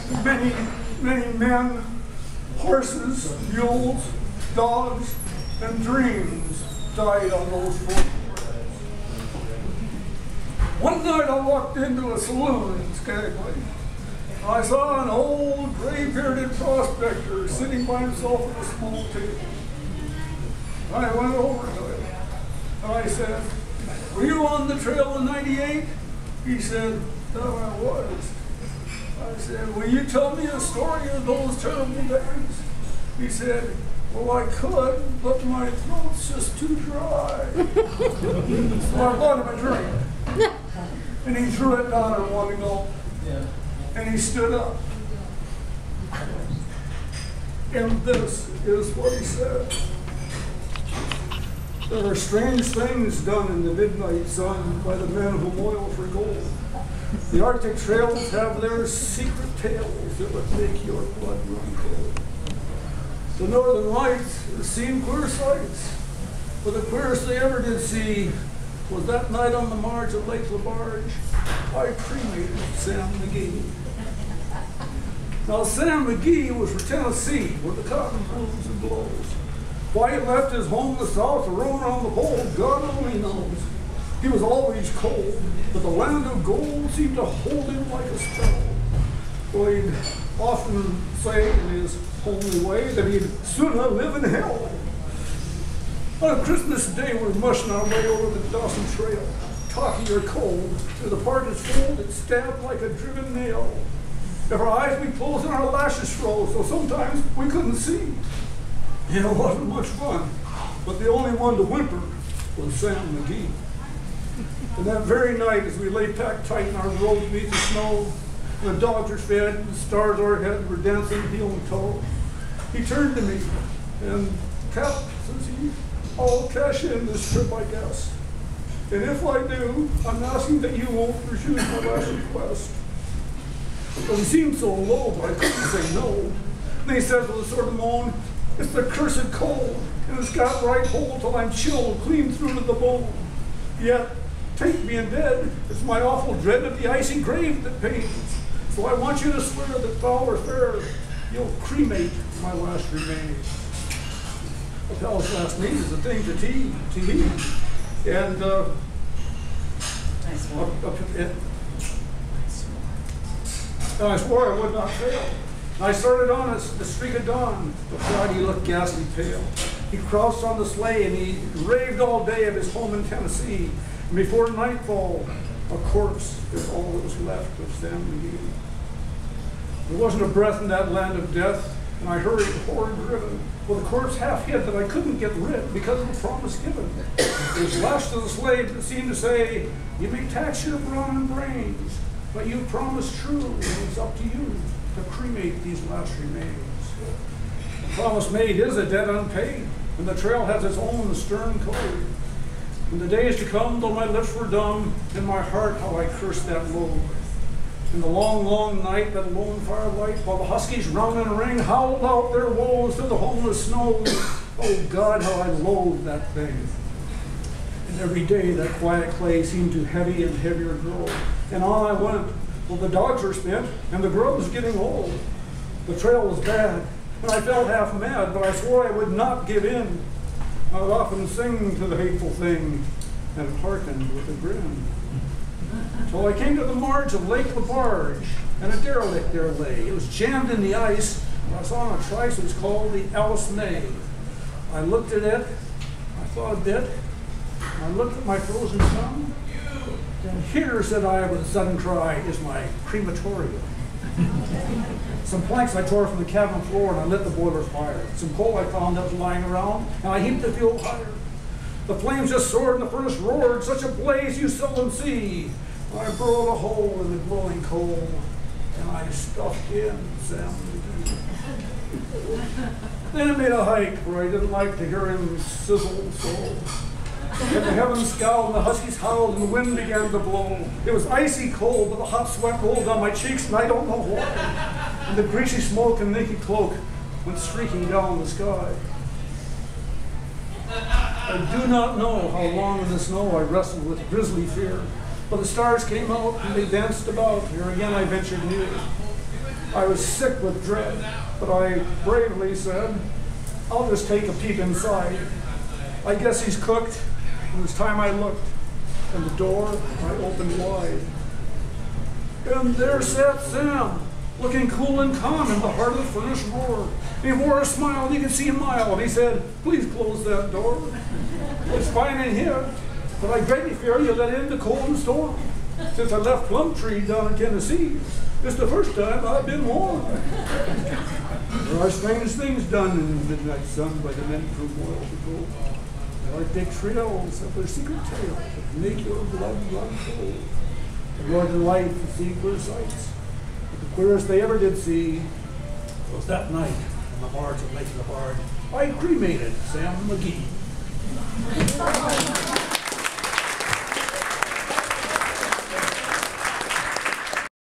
Many, many men, horses, mules, dogs, and dreams died on those 4 trails. One night I walked into a saloon in Skagway. I saw an old gray-bearded prospector sitting by himself at a small table. I went over to him and I said, "Were you on the trail in '98? He said, "No, I was." I said, "Will you tell me a story of those terrible days?" He said, "Well, I could, but my throat's just too dry." So I bought him a drink. And he threw it down at one gulp. And he stood up. And this is what he said. "There are strange things done in the midnight sun by the men who moil for gold. The Arctic trails have their secret tales that would make your blood run cold. The northern lights have seen queer sights, but the queerest they ever did see was that night on the marge of Lake LaBarge, I cremated Sam McGee." Now, Sam McGee was from Tennessee, where the cotton blooms and blows. Why he left his home in the south to roam around the pole, God only knows. He was always cold, but the land of gold seemed to hold him like a spell. Well, he'd often say in his homely way that he'd sooner live in hell. On Christmas Day, we're mushing our way over the Dawson Trail, talky or cold, through the parted fold that stabbed like a driven nail. If our eyes we closed and our lashes froze, so sometimes we couldn't see. It wasn't much fun, but the only one to whimper was Sam McGee. And that very night, as we lay packed tight in our robes beneath the snow, and the dogs were fed, and the stars overhead were dancing heel and toe, he turned to me and, "Cap," says he, "I'll cash in this trip, I guess. And if I do, I'm asking that you won't refuse my last request." Well, he seemed so low, but I couldn't say no. And he says with a sort of moan, "It's the cursed cold, and it's got right hold till I'm chilled clean through to the bone. Yet, take me in dead, it's my awful dread of the icy grave that pains. So I want you to swear that foul or fair, you'll cremate my last remains." A palace last name is a thing to heed. And and I swore I would not fail. And I started on the streak of dawn, but God, he looked ghastly pale. He crouched on the sleigh and he raved all day of his home in Tennessee. And before nightfall, a corpse is all that was left of Sam McGee. There wasn't a breath in that land of death, and I hurried, horror driven, with a corpse half hid that I couldn't get rid because of the promise given. It was lashed to the sleigh that seemed to say, "You may tax your brawn and brains, but you promised true, and it's up to you to cremate these last remains." The promise made is a debt unpaid, and the trail has its own stern code. In the days to come, though my lips were dumb, in my heart how I cursed that load. In the long, long night, that lone firelight, while the huskies rung and rang, howled out their woes to the homeless snows. Oh God, how I loathed that thing. And every day that quiet clay seemed to heavy and heavier grow. And on I went. Well, the dogs were spent, and the grub was getting old. The trail was bad, and I felt half mad, but I swore I would not give in. I would often sing to the hateful thing, and hearkened with a grin. Till I came to the marge of Lake LaBarge, and a derelict there lay. It was jammed in the ice, and I saw on a trice it was called the Alice May. I looked at it, I thought a bit, and I looked at my frozen tongue. And here, said I with a sudden cry, is my crematorium. Some planks I tore from the cabin floor and I lit the boiler fire. Some coal I found that was lying around and I heaped the fuel higher. The flames just soared and the furnace roared, such a blaze you seldom see. I burrowed a hole in the glowing coal and I stuffed in Sam McGee. Then I made a hike where I didn't like to hear him sizzle so. And the heavens scowled and the huskies howled and the wind began to blow. It was icy cold, but the hot sweat rolled down my cheeks and I don't know why. And the greasy smoke and naked cloak went streaking down the sky. I do not know how long in the snow I wrestled with grisly fear, but the stars came out and they danced about. Here again I ventured near. I was sick with dread, but I bravely said, I'll just take a peep inside. I guess he's cooked. It was time I looked, and the door I opened wide. And there sat Sam, looking cool and calm in the heart of the furnace roar. He wore a smile, you could see a mile, and he said, please close that door. It's fine in here, but I greatly fear you'll let in the cold and storm. Since I left Plumtree down in Tennessee, it's the first time I've been warm. There are strange things done in the midnight sun by the men from oil to gold. There are big trails of their secret tales that make your blood run cold. The northern life to see queer sights. But the queerest they ever did see was that night on the marge of Lake Labard. I cremated Sam McGee.